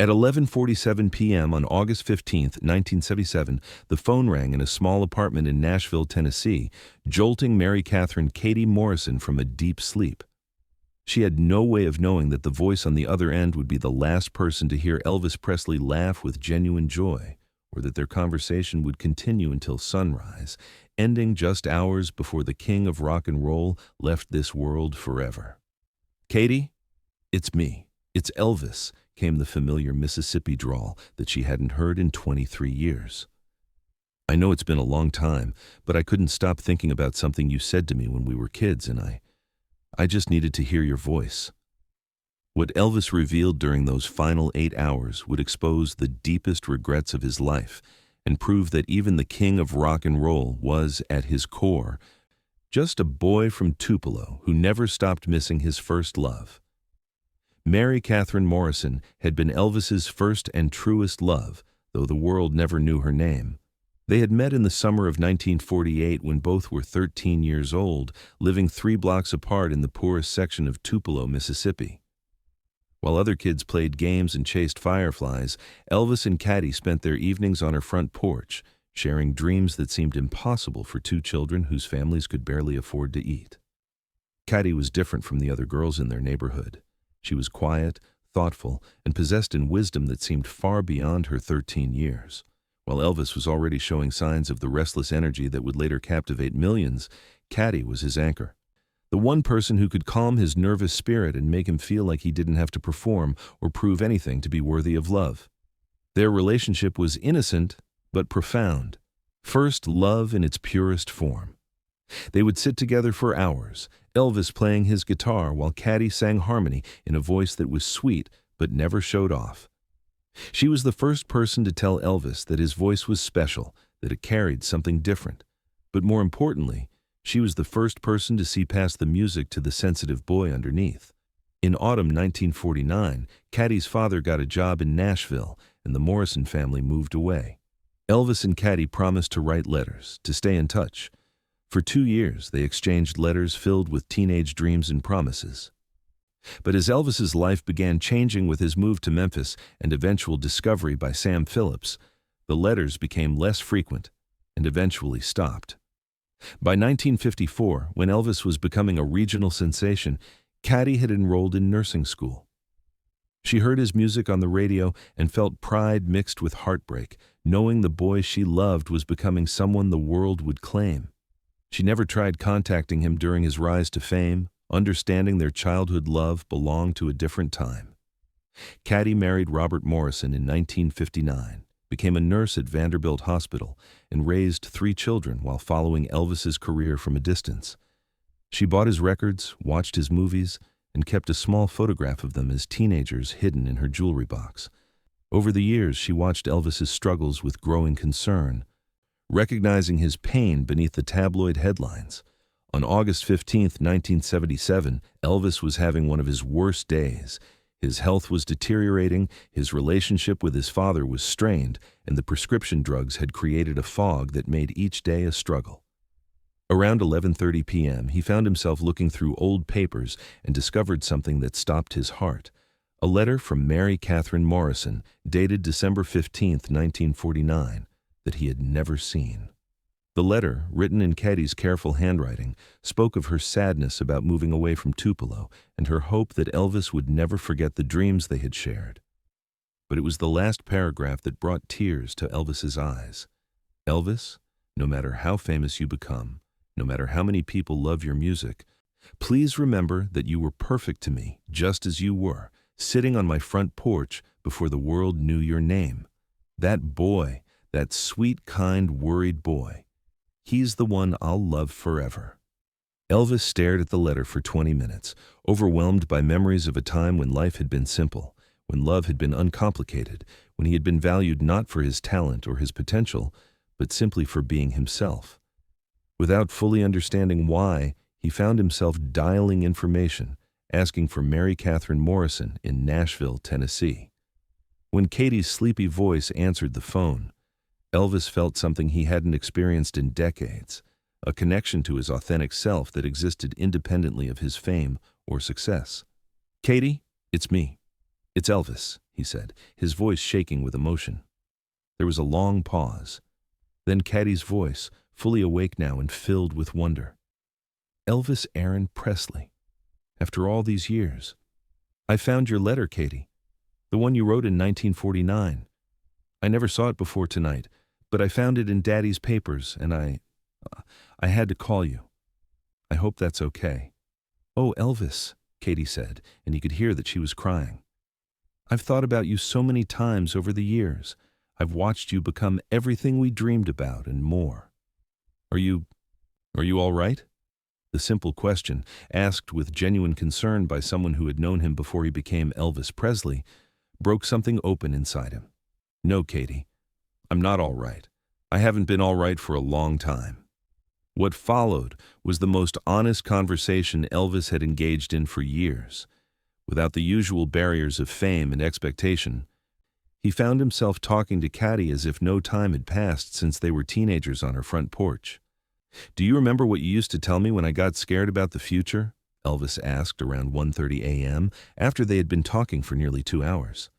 At 11:47 p.m. on August 15, 1977, the phone rang in a small apartment in Nashville, Tennessee, jolting Mary Catherine "Caty" Morrison from a deep sleep. She had no way of knowing that the voice on the other end would be the last person to hear Elvis Presley laugh with genuine joy, or that their conversation would continue until sunrise, ending just hours before the king of rock and roll left this world forever. "Caty, it's me. It's Elvis," came the familiar Mississippi drawl that she hadn't heard in 23 years. "I know it's been a long time, but I couldn't stop thinking about something you said to me when we were kids, and I just needed to hear your voice." What Elvis revealed during those final 8 hours would expose the deepest regrets of his life and prove that even the king of rock and roll was, at his core, just a boy from Tupelo who never stopped missing his first love. Mary Catherine Morrison had been Elvis's first and truest love, though the world never knew her name. They had met in the summer of 1948 when both were 13 years old, living 3 blocks apart in the poorest section of Tupelo, Mississippi. While other kids played games and chased fireflies, Elvis and Caty spent their evenings on her front porch, sharing dreams that seemed impossible for 2 children whose families could barely afford to eat. Caty was different from the other girls in their neighborhood. She was quiet, thoughtful, and possessed in wisdom that seemed far beyond her 13 years. While Elvis was already showing signs of the restless energy that would later captivate millions, Caty was his anchor. The one person who could calm his nervous spirit and make him feel like he didn't have to perform or prove anything to be worthy of love. Their relationship was innocent but profound. First love in its purest form. They would sit together for hours, Elvis playing his guitar while Caty sang harmony in a voice that was sweet but never showed off. She was the first person to tell Elvis that his voice was special, that it carried something different. But more importantly, she was the first person to see past the music to the sensitive boy underneath. In autumn 1949, Caty's father got a job in Nashville, and the Morrison family moved away. Elvis and Caty promised to write letters, to stay in touch. For 2 years, they exchanged letters filled with teenage dreams and promises. But as Elvis's life began changing with his move to Memphis and eventual discovery by Sam Phillips, the letters became less frequent and eventually stopped. By 1954, when Elvis was becoming a regional sensation, Caty had enrolled in nursing school. She heard his music on the radio and felt pride mixed with heartbreak, knowing the boy she loved was becoming someone the world would claim. She never tried contacting him during his rise to fame, understanding their childhood love belonged to a different time. Caty married Robert Morrison in 1959, became a nurse at Vanderbilt Hospital, and raised 3 children while following Elvis's career from a distance. She bought his records, watched his movies, and kept a small photograph of them as teenagers hidden in her jewelry box. Over the years, she watched Elvis's struggles with growing concern, recognizing his pain beneath the tabloid headlines. On August 15, 1977, Elvis was having one of his worst days. His health was deteriorating, his relationship with his father was strained, and the prescription drugs had created a fog that made each day a struggle. Around 11:30 p.m., he found himself looking through old papers and discovered something that stopped his heart. A letter from Mary Catherine Morrison, dated December 15, 1949, that he had never seen. The letter, written in Caty's careful handwriting, spoke of her sadness about moving away from Tupelo and her hope that Elvis would never forget the dreams they had shared. But it was the last paragraph that brought tears to Elvis's eyes. "Elvis, no matter how famous you become, no matter how many people love your music, please remember that you were perfect to me, just as you were, sitting on my front porch before the world knew your name. That boy, that sweet, kind, worried boy. He's the one I'll love forever." Elvis stared at the letter for 20 minutes, overwhelmed by memories of a time when life had been simple, when love had been uncomplicated, when he had been valued not for his talent or his potential, but simply for being himself. Without fully understanding why, he found himself dialing information, asking for Mary Catherine Morrison in Nashville, Tennessee. When Caty's sleepy voice answered the phone, Elvis felt something he hadn't experienced in decades, a connection to his authentic self that existed independently of his fame or success. "Caty, it's me. "It's Elvis," he said, his voice shaking with emotion. There was a long pause. Then Caty's voice, fully awake now and filled with wonder. "Elvis Aaron Presley. After all these years. I found your letter, Caty. The one you wrote in 1949. I never saw it before tonight, but I found it in Daddy's papers, and I had to call you. I hope that's okay." "Oh, Elvis," Caty said, and he could hear that she was crying. "I've thought about you so many times over the years. I've watched you become everything we dreamed about and more. Are you all right?" The simple question, asked with genuine concern by someone who had known him before he became Elvis Presley, broke something open inside him. "No, Caty, I'm not all right. I haven't been all right for a long time." What followed was the most honest conversation Elvis had engaged in for years. Without the usual barriers of fame and expectation, he found himself talking to Caty as if no time had passed since they were teenagers on her front porch. "Do you remember what you used to tell me when I got scared about the future?" Elvis asked around 1:30 a.m. after they had been talking for nearly 2 hours.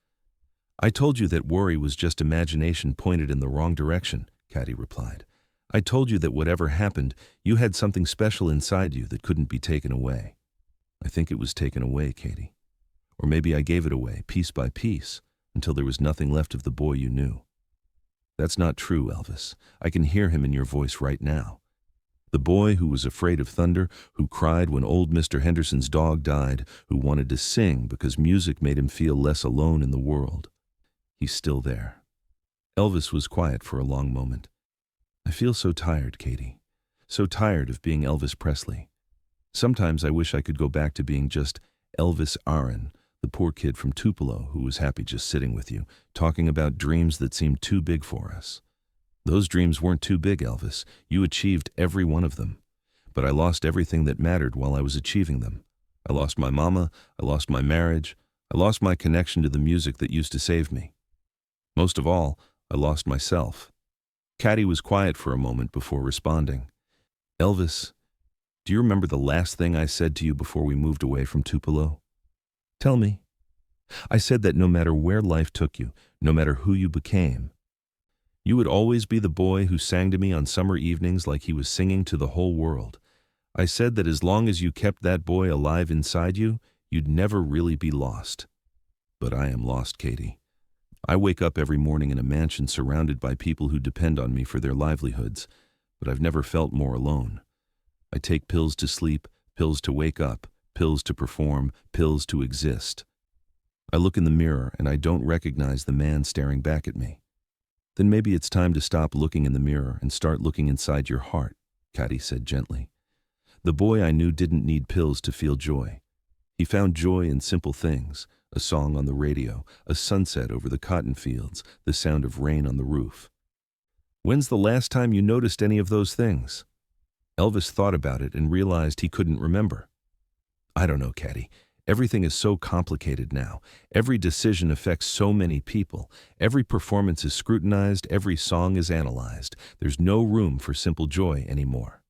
"I told you that worry was just imagination pointed in the wrong direction," Caty replied. "I told you that whatever happened, you had something special inside you that couldn't be taken away." "I think it was taken away, Caty. Or maybe I gave it away, piece by piece, until there was nothing left of the boy you knew." "That's not true, Elvis. I can hear him in your voice right now. The boy who was afraid of thunder, who cried when old Mr. Henderson's dog died, who wanted to sing because music made him feel less alone in the world. He's still there." Elvis was quiet for a long moment. "I feel so tired, Caty. So tired of being Elvis Presley. Sometimes I wish I could go back to being just Elvis Aaron, the poor kid from Tupelo who was happy just sitting with you, talking about dreams that seemed too big for us. Those dreams weren't too big, Elvis. You achieved every one of them. But I lost everything that mattered while I was achieving them. I lost my mama, I lost my marriage, I lost my connection to the music that used to save me. Most of all, I lost myself." Caty was quiet for a moment before responding. "Elvis, do you remember the last thing I said to you before we moved away from Tupelo?" "Tell me." "I said that no matter where life took you, no matter who you became, you would always be the boy who sang to me on summer evenings like he was singing to the whole world. I said that as long as you kept that boy alive inside you, you'd never really be lost. But I am lost, Caty. I wake up every morning in a mansion surrounded by people who depend on me for their livelihoods, but I've never felt more alone. I take pills to sleep, pills to wake up, pills to perform, pills to exist. I look in the mirror and I don't recognize the man staring back at me. Then maybe it's time to stop looking in the mirror and start looking inside your heart," Caty said gently. "The boy I knew didn't need pills to feel joy. He found joy in simple things, a song on the radio, a sunset over the cotton fields, the sound of rain on the roof. When's the last time you noticed any of those things?" Elvis thought about it and realized he couldn't remember. "I don't know, Caty. Everything is so complicated now. Every decision affects so many people. Every performance is scrutinized. Every song is analyzed. There's no room for simple joy anymore."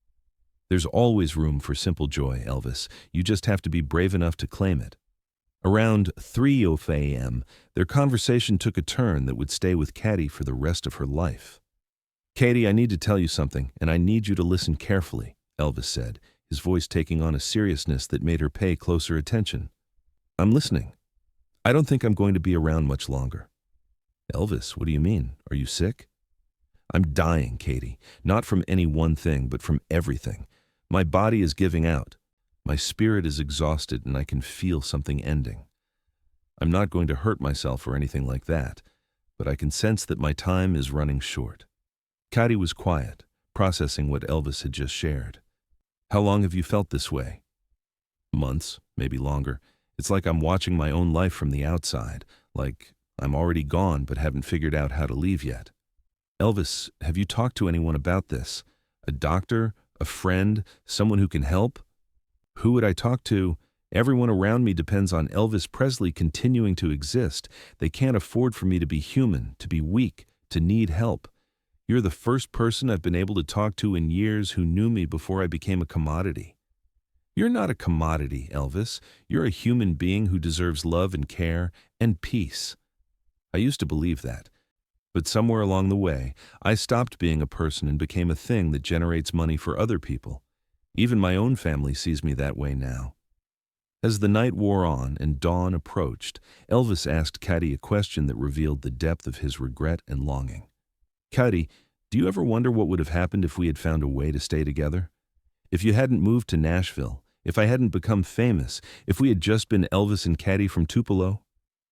"There's always room for simple joy, Elvis. You just have to be brave enough to claim it." Around 3:00 a.m., their conversation took a turn that would stay with Caty for the rest of her life. "Caty, I need to tell you something, and I need you to listen carefully," Elvis said, his voice taking on a seriousness that made her pay closer attention. "I'm listening. I don't think I'm going to be around much longer." "Elvis, what do you mean? Are you sick?" "I'm dying, Caty. Not from any one thing, but from everything. My body is giving out. My spirit is exhausted, and I can feel something ending. I'm not going to hurt myself or anything like that, but I can sense that my time is running short." Caty was quiet, processing what Elvis had just shared. "How long have you felt this way?" "Months, maybe longer. It's like I'm watching my own life from the outside, like I'm already gone but haven't figured out how to leave yet." "Elvis, have you talked to anyone about this? A doctor? A friend? Someone who can help?" "Who would I talk to? Everyone around me depends on Elvis Presley continuing to exist. They can't afford for me to be human, to be weak, to need help. You're the first person I've been able to talk to in years who knew me before I became a commodity." You're not a commodity, Elvis. You're a human being who deserves love and care and peace. I used to believe that. But somewhere along the way, I stopped being a person and became a thing that generates money for other people. Even my own family sees me that way now. As the night wore on and dawn approached, Elvis asked Caty a question that revealed the depth of his regret and longing. Caty, do you ever wonder what would have happened if we had found a way to stay together? If you hadn't moved to Nashville, if I hadn't become famous, if we had just been Elvis and Caty from Tupelo?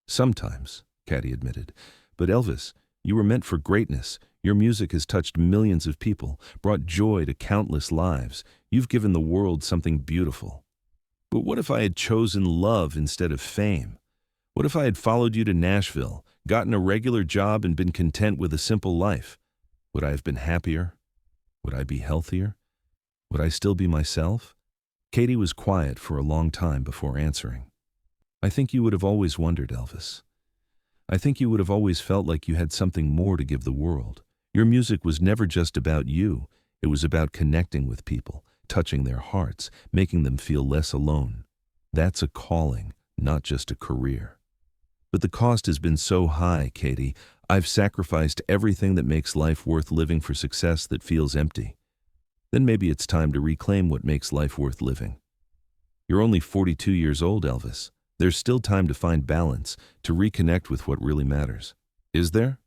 Sometimes, Caty admitted. But Elvis, you were meant for greatness. Your music has touched millions of people, brought joy to countless lives. You've given the world something beautiful. But what if I had chosen love instead of fame? What if I had followed you to Nashville, gotten a regular job and been content with a simple life? Would I have been happier? Would I be healthier? Would I still be myself? Caty was quiet for a long time before answering. I think you would have always wondered, Elvis. I think you would have always felt like you had something more to give the world. Your music was never just about you. It was about connecting with people, touching their hearts, making them feel less alone. That's a calling, not just a career. But the cost has been so high, Caty. I've sacrificed everything that makes life worth living for success that feels empty. Then maybe it's time to reclaim what makes life worth living. You're only 42 years old, Elvis. There's still time to find balance, to reconnect with what really matters. Is there?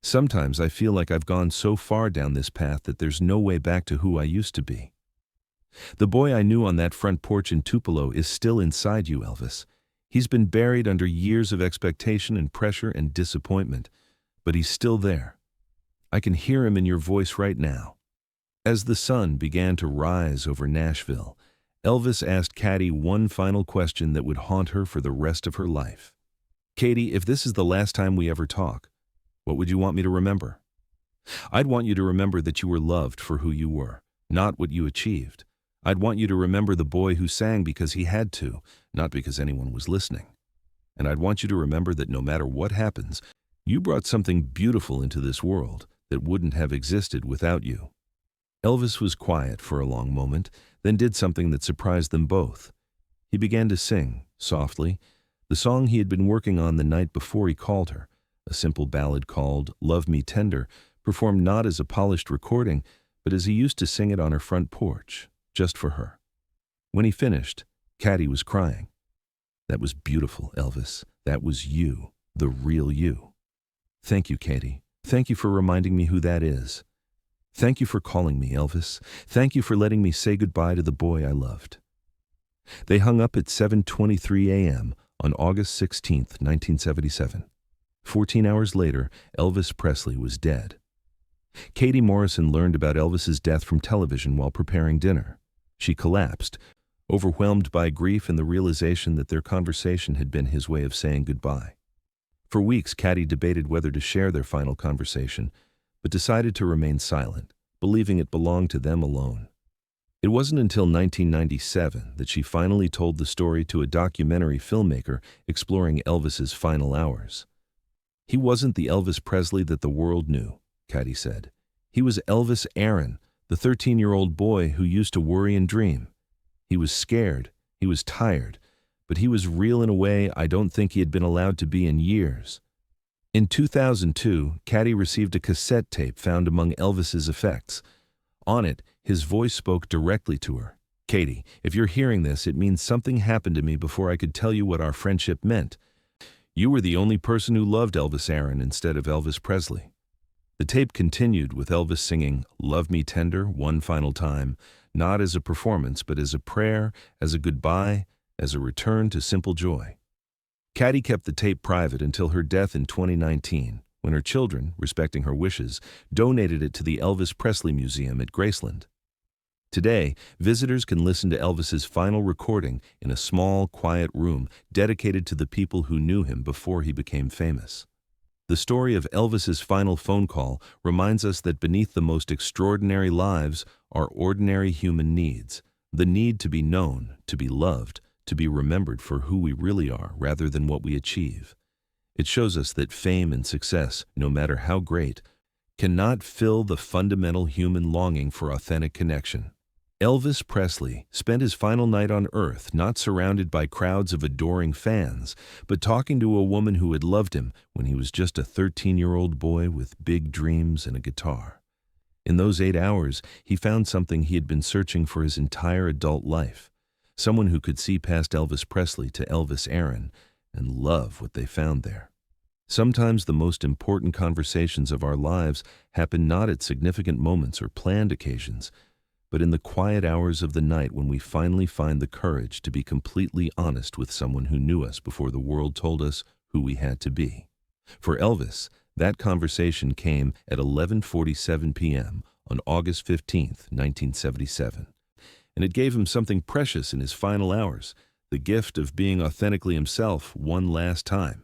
Sometimes I feel like I've gone so far down this path that there's no way back to who I used to be. The boy I knew on that front porch in Tupelo is still inside you, Elvis. He's been buried under years of expectation and pressure and disappointment, but he's still there. I can hear him in your voice right now. As the sun began to rise over Nashville, Elvis asked Caty one final question that would haunt her for the rest of her life. Caty, if this is the last time we ever talk, what would you want me to remember? I'd want you to remember that you were loved for who you were, not what you achieved. I'd want you to remember the boy who sang because he had to, not because anyone was listening. And I'd want you to remember that no matter what happens, you brought something beautiful into this world that wouldn't have existed without you. Elvis was quiet for a long moment, then did something that surprised them both. He began to sing, softly, the song he had been working on the night before he called her, a simple ballad called Love Me Tender, performed not as a polished recording, but as he used to sing it on her front porch, just for her. When he finished, Caty was crying. That was beautiful, Elvis. That was you, the real you. Thank you, Caty. Thank you for reminding me who that is. Thank you for calling me, Elvis. Thank you for letting me say goodbye to the boy I loved. They hung up at 7:23 a.m. on August 16, 1977. 14 hours later, Elvis Presley was dead. Caty Morrison learned about Elvis's death from television while preparing dinner. She collapsed, overwhelmed by grief and the realization that their conversation had been his way of saying goodbye. For weeks, Caty debated whether to share their final conversation, but decided to remain silent, believing it belonged to them alone. It wasn't until 1997 that she finally told the story to a documentary filmmaker exploring Elvis's final hours. He wasn't the Elvis Presley that the world knew, Caty said. He was Elvis Aaron, the 13-year-old boy who used to worry and dream. He was scared, he was tired, but he was real in a way I don't think he had been allowed to be in years. In 2002, Caty received a cassette tape found among Elvis's effects. On it, his voice spoke directly to her. Caty, if you're hearing this, it means something happened to me before I could tell you what our friendship meant. You were the only person who loved Elvis Aaron instead of Elvis Presley. The tape continued with Elvis singing Love Me Tender one final time, not as a performance, but as a prayer, as a goodbye, as a return to simple joy. Caty kept the tape private until her death in 2019, when her children, respecting her wishes, donated it to the Elvis Presley Museum at Graceland. Today, visitors can listen to Elvis's final recording in a small, quiet room dedicated to the people who knew him before he became famous. The story of Elvis's final phone call reminds us that beneath the most extraordinary lives are ordinary human needs, the need to be known, to be loved, to be remembered for who we really are rather than what we achieve. It shows us that fame and success, no matter how great, cannot fill the fundamental human longing for authentic connection. Elvis Presley spent his final night on Earth not surrounded by crowds of adoring fans, but talking to a woman who had loved him when he was just a 13-year-old boy with big dreams and a guitar. In those 8 hours, he found something he had been searching for his entire adult life, someone who could see past Elvis Presley to Elvis Aaron and love what they found there. Sometimes the most important conversations of our lives happen not at significant moments or planned occasions, but in the quiet hours of the night when we finally find the courage to be completely honest with someone who knew us before the world told us who we had to be. For Elvis, that conversation came at 11:47 p.m. on August 15, 1977. And it gave him something precious in his final hours, the gift of being authentically himself one last time.